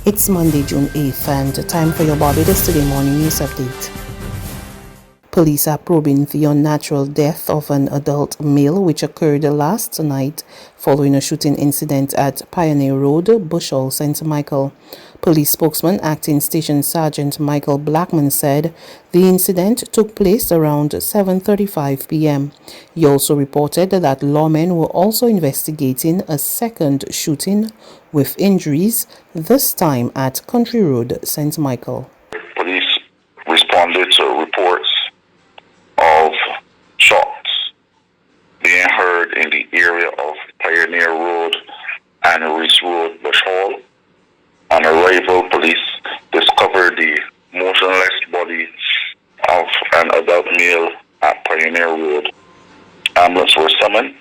It's Monday, June 8th, and time for your Barbados Today morning news update. Police are probing the unnatural death of an adult male which occurred last night following a shooting incident at Pioneer Road, Bushall, St. Michael. Police spokesman Acting Station Sergeant Michael Blackman said the incident took place around 7:35 p.m. He also reported that lawmen were also investigating a second shooting with injuries, this time at Country Road, St. Michael. Police responded to reports of shots being heard in the area of Pioneer Road and Reese Road, Bush Hall. On arrival, police discovered the motionless body of an adult male at Pioneer Road. Ambulance was summoned,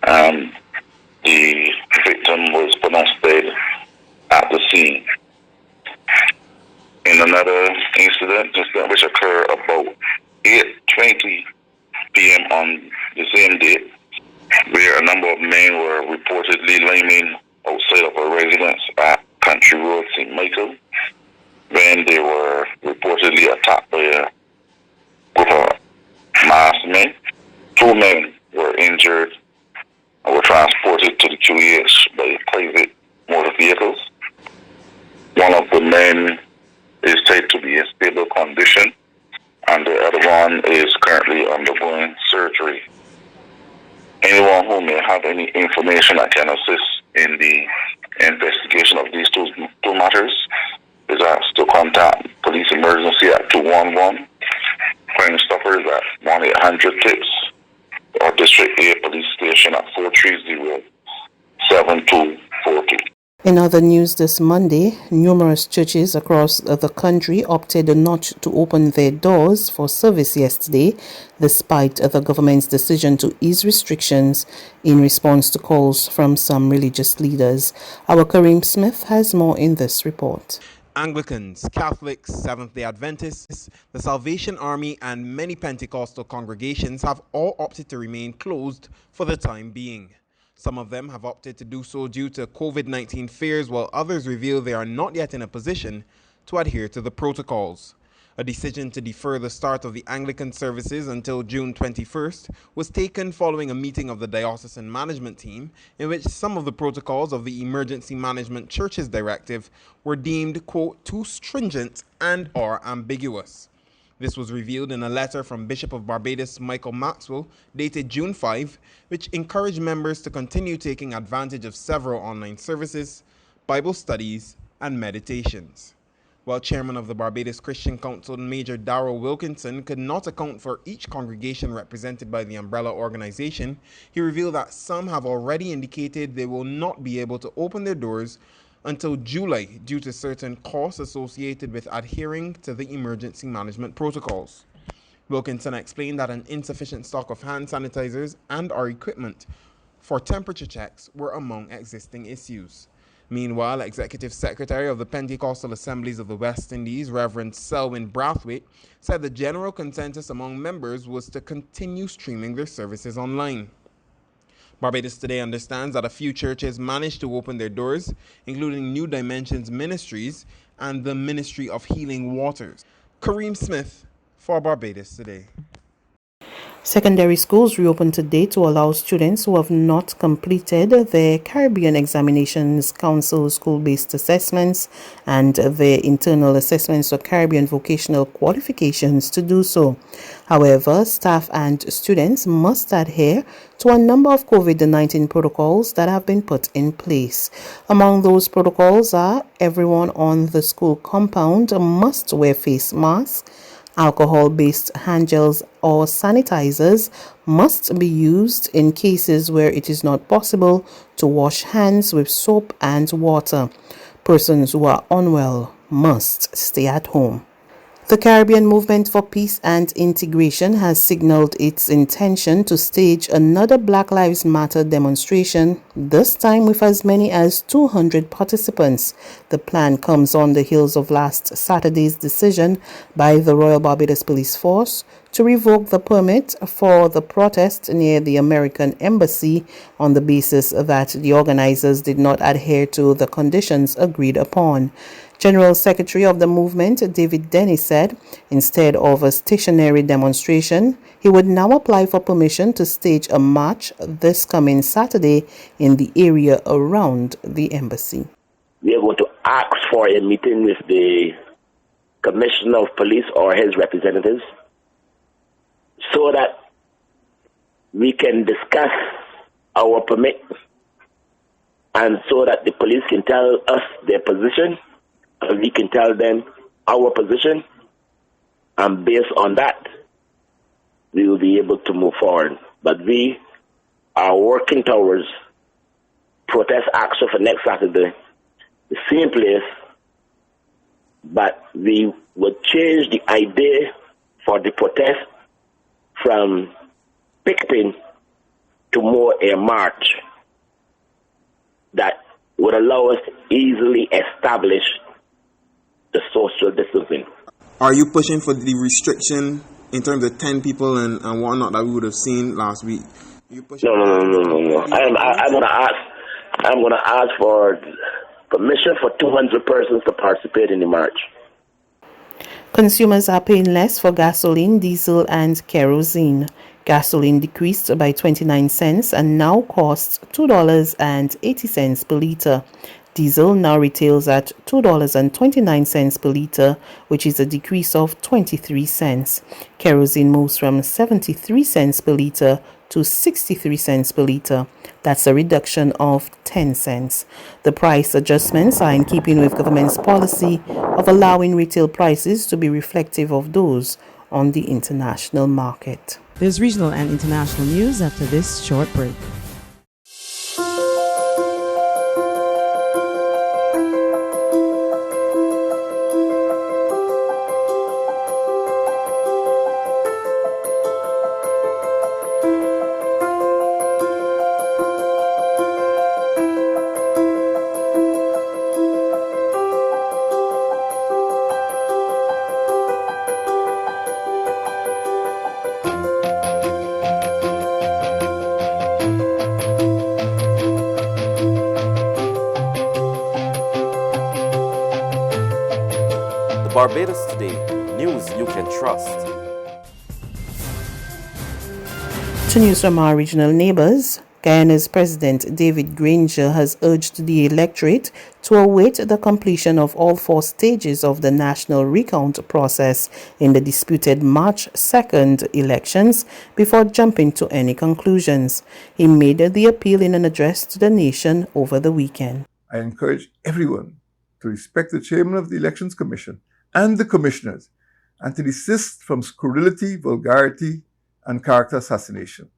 and the victim was pronounced dead at the scene. In another incident which occurred about 8:20 p.m. on the same day, where a number of men were reportedly laying outside of a residence at Country Road, St. Michael, when they were reportedly attacked by a group of masked men. 2 men were injured and were transported to the QEH by private motor vehicles. One of the men is said to be in stable condition, and the other one is currently undergoing surgery. Anyone who may have any information that can assist in the investigation of these two matters is asked to contact police emergency at 211, Crime Stoppers at 1-800-TIPS, or District A Police Station at 430-7242. In other news this Monday, numerous churches across the country opted not to open their doors for service yesterday, despite the government's decision to ease restrictions in response to calls from some religious leaders. Our Kareem Smith has more in this report. Anglicans, Catholics, Seventh-day Adventists, the Salvation Army, and many Pentecostal congregations have all opted to remain closed for the time being. Some of them have opted to do so due to COVID-19 fears, while others reveal they are not yet in a position to adhere to the protocols. A decision to defer the start of the Anglican services until June 21st was taken following a meeting of the diocesan management team in which some of the protocols of the Emergency Management Churches Directive were deemed, quote, too stringent and or ambiguous. This was revealed in a letter from Bishop of Barbados Michael Maxwell, dated June 5, which encouraged members to continue taking advantage of several online services, Bible studies, and meditations. While chairman of the Barbados Christian Council, Major Darrell Wilkinson, could not account for each congregation represented by the umbrella organization, he revealed that some have already indicated they will not be able to open their doors until July due to certain costs associated with adhering to the emergency management protocols. Wilkinson explained that an insufficient stock of hand sanitizers and our equipment for temperature checks were among existing issues. Meanwhile, Executive Secretary of the Pentecostal Assemblies of the West Indies, Reverend Selwyn Brathwaite, said the general consensus among members was to continue streaming their services online. Barbados Today understands that a few churches managed to open their doors, including New Dimensions Ministries and the Ministry of Healing Waters. Kareem Smith for Barbados Today. Secondary schools reopened today to allow students who have not completed their Caribbean Examinations Council school-based assessments and their internal assessments or Caribbean vocational qualifications to do so. However, staff and students must adhere to a number of COVID-19 protocols that have been put in place. Among those protocols are everyone on the school compound must wear face masks, alcohol-based hand gels or sanitizers must be used in cases where it is not possible to wash hands with soap and water. Persons who are unwell must stay at home. The Caribbean Movement for Peace and Integration has signaled its intention to stage another Black Lives Matter demonstration, this time with as many as 200 participants. The plan comes on the heels of last Saturday's decision by the Royal Barbados Police Force to revoke the permit for the protest near the American Embassy on the basis that the organizers did not adhere to the conditions agreed upon. General Secretary of the movement, David Denny, said instead of a stationary demonstration, he would now apply for permission to stage a march this coming Saturday in the area around the embassy. We are going to ask for a meeting with the Commissioner of Police or his representatives so that we can discuss our permit and so that the police can tell us their position and we can tell them our position, and based on that, we will be able to move forward. But we are working towards protest action for next Saturday, the same place, but we will change the idea for the protest from picketing to more a march that would allow us to easily establish the social distancing. Are you pushing for the restriction in terms of 10 people and whatnot that we would have seen last week? No. I'm gonna ask for permission for 200 persons to participate in the march. Consumers are paying less for gasoline, diesel, and kerosene. Gasoline decreased by 29 cents and now costs $2.80 per liter. Diesel now retails at $2.29 per liter, which is a decrease of 23 cents. Kerosene moves from 73 cents per liter to 63 cents per liter. That's a reduction of 10 cents. The price adjustments are in keeping with government's policy of allowing retail prices to be reflective of those on the international market. There's regional and international news after this short break. Barbados Today, news you can trust. To news from our regional neighbors, Guyana's President David Granger has urged the electorate to await the completion of all 4 stages of the national recount process in the disputed March 2nd elections before jumping to any conclusions. He made the appeal in an address to the nation over the weekend. I encourage everyone to respect the chairman of the Elections Commission and the commissioners, and to desist from scurrility, vulgarity, and character assassination.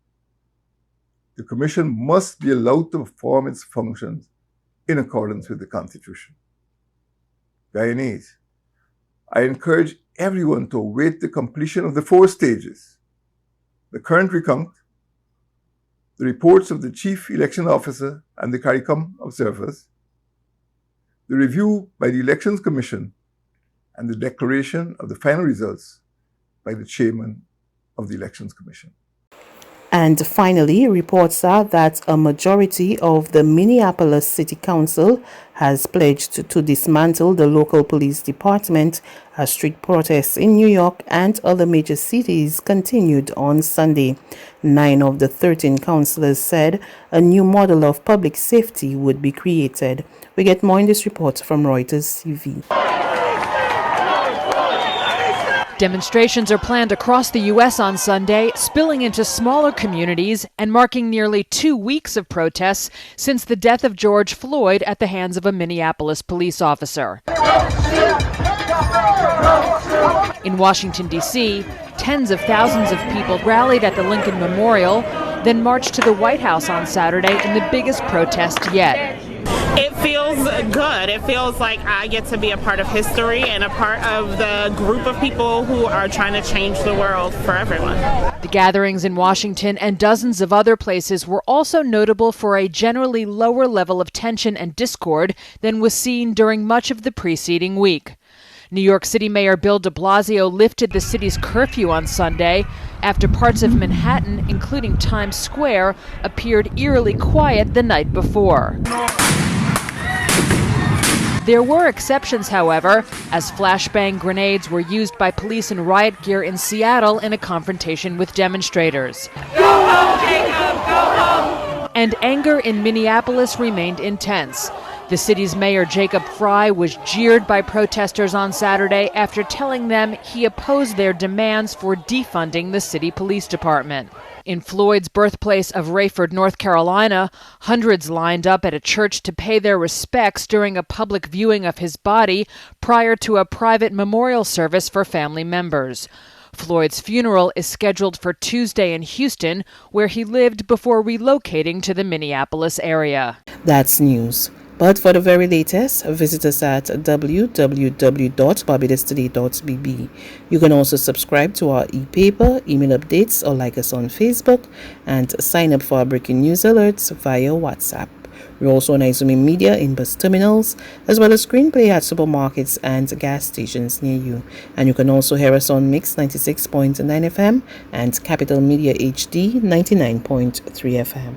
The Commission must be allowed to perform its functions in accordance with the Constitution. Guyanese, I encourage everyone to await the completion of the 4 stages: the current recount, the reports of the Chief Election Officer and the CARICOM observers, the review by the Elections Commission, and the declaration of the final results by the chairman of the Elections Commission. And finally, reports are that a majority of the Minneapolis City Council has pledged to dismantle the local police department as street protests in New York and other major cities continued on Sunday. 9 of the 13 councillors said a new model of public safety would be created. We get more in this report from Reuters TV. Demonstrations are planned across the U.S. on Sunday, spilling into smaller communities and marking nearly 2 weeks of protests since the death of George Floyd at the hands of a Minneapolis police officer. In Washington, D.C., tens of thousands of people rallied at the Lincoln Memorial, then marched to the White House on Saturday in the biggest protest yet. It feels good. It feels like I get to be a part of history and a part of the group of people who are trying to change the world for everyone. The gatherings in Washington and dozens of other places were also notable for a generally lower level of tension and discord than was seen during much of the preceding week. New York City Mayor Bill de Blasio lifted the city's curfew on Sunday after parts of Manhattan, including Times Square, appeared eerily quiet the night before. There were exceptions, however, as flashbang grenades were used by police in riot gear in Seattle in a confrontation with demonstrators. Go home, Jacob! Go home! And anger in Minneapolis remained intense. The city's mayor, Jacob Fry, was jeered by protesters on Saturday after telling them he opposed their demands for defunding the city police department. In Floyd's birthplace of Rayford, North Carolina, hundreds lined up at a church to pay their respects during a public viewing of his body prior to a private memorial service for family members. Floyd's funeral is scheduled for Tuesday in Houston, where he lived before relocating to the Minneapolis area. That's news. But for the very latest, visit us at www.barbadostoday.bb. You can also subscribe to our e-paper, email updates, or like us on Facebook, and sign up for our breaking news alerts via WhatsApp. We're also on Izumi Media in bus terminals, as well as screenplay at supermarkets and gas stations near you. And you can also hear us on Mix 96.9 FM and Capital Media HD 99.3 FM.